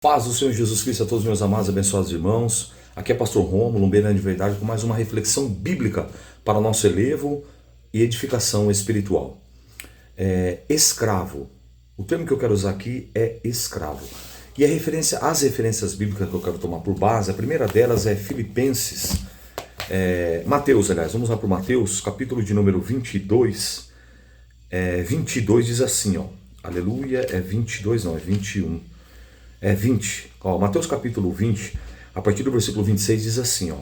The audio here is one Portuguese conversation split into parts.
Paz do Senhor Jesus Cristo a todos meus amados e abençoados irmãos. Aqui é Pastor Rômulo, um Beirante de Verdade, com mais uma reflexão bíblica para o nosso elevo e edificação espiritual. Escravo. O termo que eu quero usar aqui é escravo. E as referências bíblicas que eu quero tomar por base, a primeira delas é Filipenses, Mateus, aliás, vamos lá para o Mateus, capítulo de número 22. 22 diz assim, ó, aleluia, 22 não, é 21. 20. Mateus capítulo 20, a partir do versículo 26 diz assim, ó: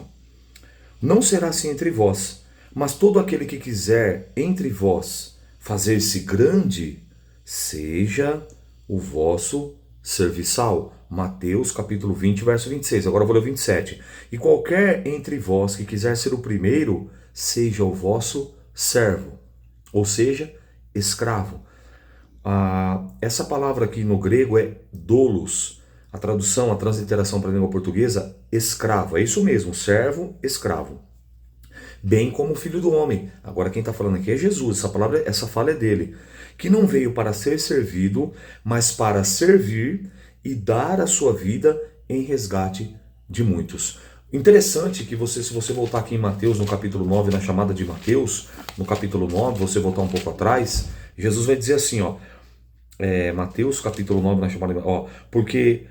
Não será assim entre vós, mas todo aquele que quiser entre vós fazer-se grande, seja o vosso serviçal. Mateus capítulo 20, verso 26. Agora eu vou ler o 27. E qualquer entre vós que quiser ser o primeiro, seja o vosso servo, ou seja, escravo. Essa palavra aqui no grego é doulos. A tradução, a transliteração para a língua portuguesa, escravo. É isso mesmo, servo, escravo. Bem como o filho do homem. Agora quem está falando aqui é Jesus. Essa fala é dele. Que não veio para ser servido, mas para servir e dar a sua vida em resgate de muitos. Interessante que se você voltar aqui em Mateus, no capítulo 9, na chamada de Mateus, no capítulo 9, você voltar um pouco atrás, Jesus vai dizer assim, ó, Mateus capítulo 9, na chamada, porque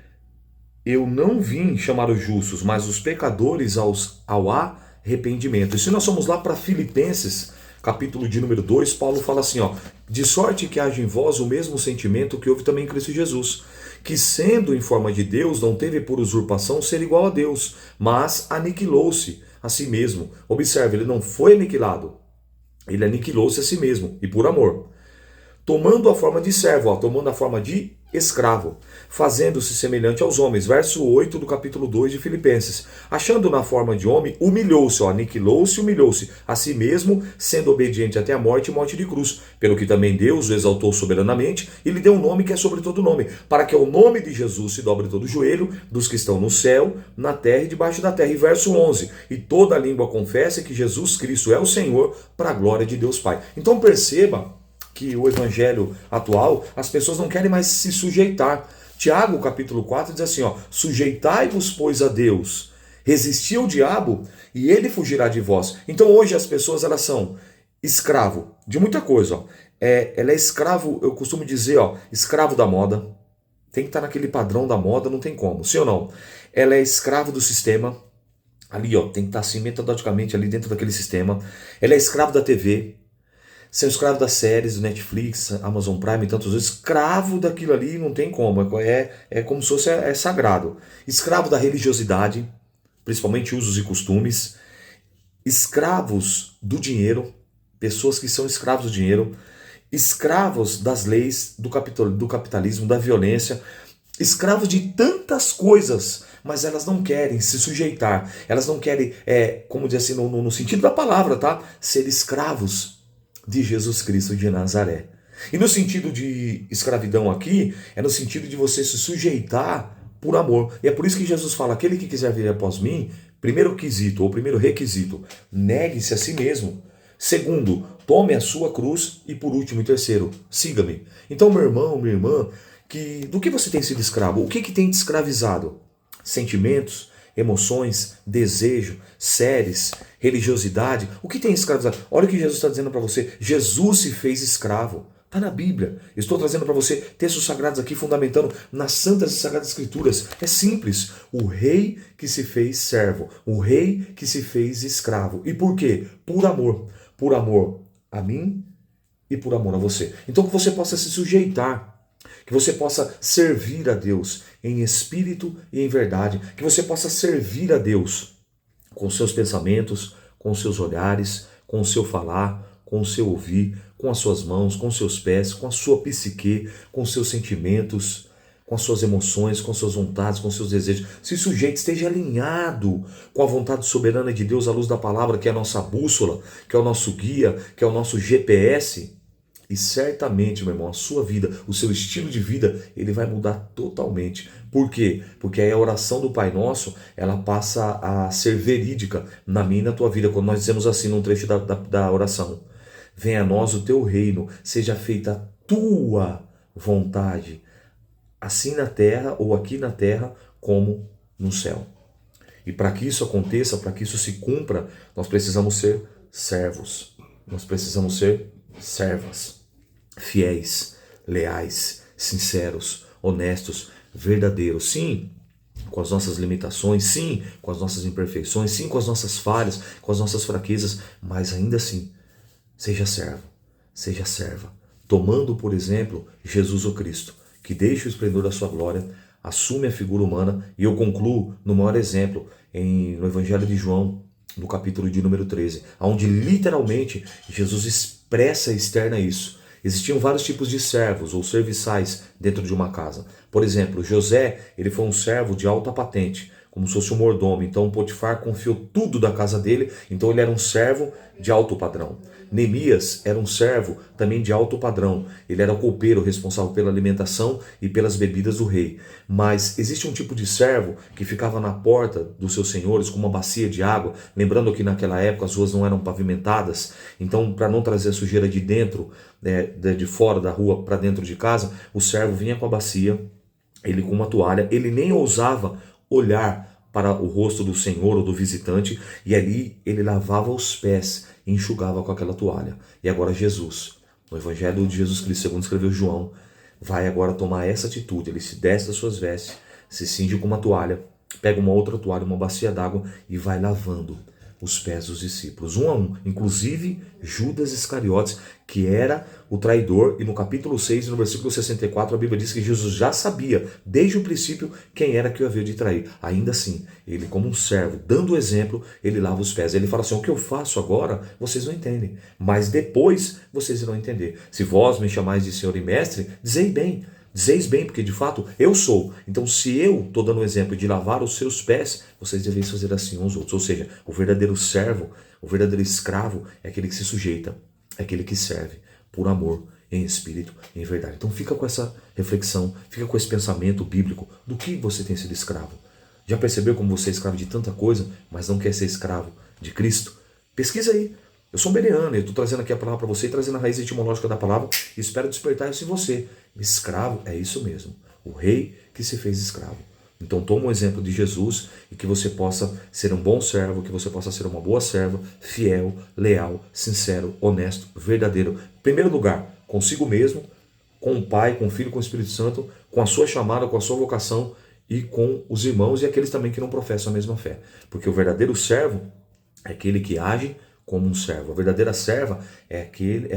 eu não vim chamar os justos, mas os pecadores ao arrependimento. E se nós somos lá para Filipenses, capítulo de número 2, Paulo fala assim, ó: de sorte que haja em vós o mesmo sentimento que houve também em Cristo Jesus, que sendo em forma de Deus, não teve por usurpação ser igual a Deus, mas aniquilou-se a si mesmo. Observe, ele não foi aniquilado, ele aniquilou-se a si mesmo, e por amor. Tomando a forma de servo, tomando a forma de escravo, fazendo-se semelhante aos homens. Verso 8 do capítulo 2 de Filipenses. Achando na forma de homem, humilhou-se, aniquilou-se, humilhou-se a si mesmo, sendo obediente até a morte e morte de cruz. Pelo que também Deus o exaltou soberanamente e lhe deu um nome que é sobre todo nome, para que ao nome de Jesus se dobre todo o joelho dos que estão no céu, na terra e debaixo da terra. E verso 11. E toda a língua confesse que Jesus Cristo é o Senhor, para a glória de Deus Pai. Então perceba que o evangelho atual, as pessoas não querem mais se sujeitar. Tiago, capítulo 4, diz assim, ó: sujeitai-vos, pois, a Deus, resisti ao diabo, e ele fugirá de vós. Então hoje as pessoas, elas são escravo de muita coisa, ó. Ela é escravo, eu costumo dizer, ó, escravo da moda, tem que estar naquele padrão da moda, não tem como, sim ou não? Ela é escravo do sistema, ali, ó, tem que estar assim metodologicamente ali dentro daquele sistema. Ela é escravo da TV, ser escravo das séries do Netflix, Amazon Prime e tantos outros, escravo daquilo ali, não tem como, é como se fosse sagrado. Escravo da religiosidade, principalmente usos e costumes, escravos do dinheiro, pessoas que são escravos do dinheiro, escravos das leis, do capitalismo, da violência, escravos de tantas coisas, mas elas não querem se sujeitar, elas não querem, como dizer assim, no sentido da palavra, tá? Ser escravos de Jesus Cristo de Nazaré. E no sentido de escravidão aqui, é no sentido de você se sujeitar por amor. E é por isso que Jesus fala: aquele que quiser vir após mim, primeiro quesito, ou primeiro requisito, negue-se a si mesmo. Segundo, tome a sua cruz. E por último e terceiro, siga-me. Então, meu irmão, minha irmã, do que você tem sido escravo? O que tem te escravizado? Sentimentos, emoções, desejo, séries, religiosidade. O que tem escravizado? Olha o que Jesus está dizendo para você. Jesus se fez escravo. Está na Bíblia. Estou trazendo para você textos sagrados aqui, fundamentando nas santas e sagradas escrituras. É simples. O rei que se fez servo. O rei que se fez escravo. E por quê? Por amor. Por amor a mim e por amor a você. Então que você possa se sujeitar, que você possa servir a Deus em espírito e em verdade, que você possa servir a Deus com seus pensamentos, com seus olhares, com o seu falar, com o seu ouvir, com as suas mãos, com seus pés, com a sua psique, com seus sentimentos, com as suas emoções, com suas vontades, com seus desejos. Se sujeite, esteja alinhado com a vontade soberana de Deus à luz da palavra, que é a nossa bússola, que é o nosso guia, que é o nosso GPS. E certamente, meu irmão, a sua vida, o seu estilo de vida, ele vai mudar totalmente. Por quê? Porque aí a oração do Pai Nosso, ela passa a ser verídica na minha e na tua vida. Quando nós dizemos assim num trecho da oração: venha a nós o teu reino, seja feita a tua vontade, assim na terra ou aqui na terra como no céu. E para que isso aconteça, para que isso se cumpra, nós precisamos ser servos. Nós precisamos ser servas, fiéis, leais, sinceros, honestos, verdadeiros. Sim, com as nossas limitações, sim, com as nossas imperfeições, sim, com as nossas falhas, com as nossas fraquezas, mas ainda assim, seja servo, seja serva. Tomando, por exemplo, Jesus o Cristo, que deixa o esplendor da sua glória, assume a figura humana, e eu concluo no maior exemplo, no Evangelho de João, no capítulo de número 13, onde literalmente Jesus expressa e externa isso. Existiam vários tipos de servos ou serviçais dentro de uma casa. Por exemplo, José, ele foi um servo de alta patente, como se fosse um mordomo. Então Potifar confiou tudo da casa dele, então ele era um servo de alto padrão. Neemias era um servo também de alto padrão. Ele era o copeiro responsável pela alimentação e pelas bebidas do rei. Mas existe um tipo de servo que ficava na porta dos seus senhores com uma bacia de água. Lembrando que naquela época as ruas não eram pavimentadas. Então, para não trazer a sujeira de dentro, de fora da rua para dentro de casa, o servo vinha com a bacia, ele com uma toalha, ele nem ousava olhar para o rosto do senhor ou do visitante, e ali ele lavava os pés e enxugava com aquela toalha. E agora Jesus, no Evangelho de Jesus Cristo, segundo escreveu João, vai agora tomar essa atitude. Ele se desce das suas vestes, se cinge com uma toalha, pega uma outra toalha, uma bacia d'água e vai lavando os pés dos discípulos, um a um, inclusive Judas Iscariotes, que era o traidor, e no capítulo 6, no versículo 64, a Bíblia diz que Jesus já sabia, desde o princípio, quem era que o havia de trair. Ainda assim, ele como um servo, dando o exemplo, ele lava os pés. Ele fala assim, o que eu faço agora, vocês não entendem, mas depois vocês irão entender. Se vós me chamais de Senhor e Mestre, dizei bem. Dizeis bem, porque de fato eu sou. Então, se eu estou dando o exemplo de lavar os seus pés, vocês devem fazer assim uns outros. Ou seja, o verdadeiro servo, o verdadeiro escravo é aquele que se sujeita, é aquele que serve por amor, em espírito, em verdade. Então, fica com essa reflexão, fica com esse pensamento bíblico do que você tem sido escravo. Já percebeu como você é escravo de tanta coisa, mas não quer ser escravo de Cristo? Pesquisa aí. Eu sou um bereano, eu estou trazendo aqui a palavra para você e trazendo a raiz etimológica da palavra e espero despertar isso em você. Escravo é isso mesmo, o rei que se fez escravo. Então toma um exemplo de Jesus e que você possa ser um bom servo, que você possa ser uma boa serva, fiel, leal, sincero, honesto, verdadeiro. Em primeiro lugar, consigo mesmo, com o Pai, com o Filho, com o Espírito Santo, com a sua chamada, com a sua vocação e com os irmãos e aqueles também que não professam a mesma fé. Porque o verdadeiro servo é aquele que age como um servo. A verdadeira serva é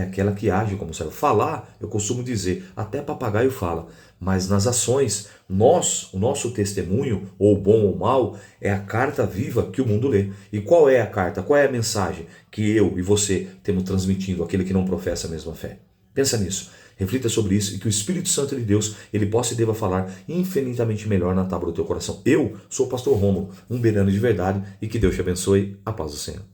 aquela que age como servo. Falar, eu costumo dizer, até papagaio fala, mas nas ações, o nosso testemunho, ou bom ou mal, é a carta viva que o mundo lê. E qual é a carta, qual é a mensagem que eu e você temos transmitindo àquele que não professa a mesma fé? Pensa nisso, reflita sobre isso e que o Espírito Santo de Deus, ele possa e deva falar infinitamente melhor na tábua do teu coração. Eu sou o pastor Rômulo, um bereano de verdade, e que Deus te abençoe. A paz do Senhor.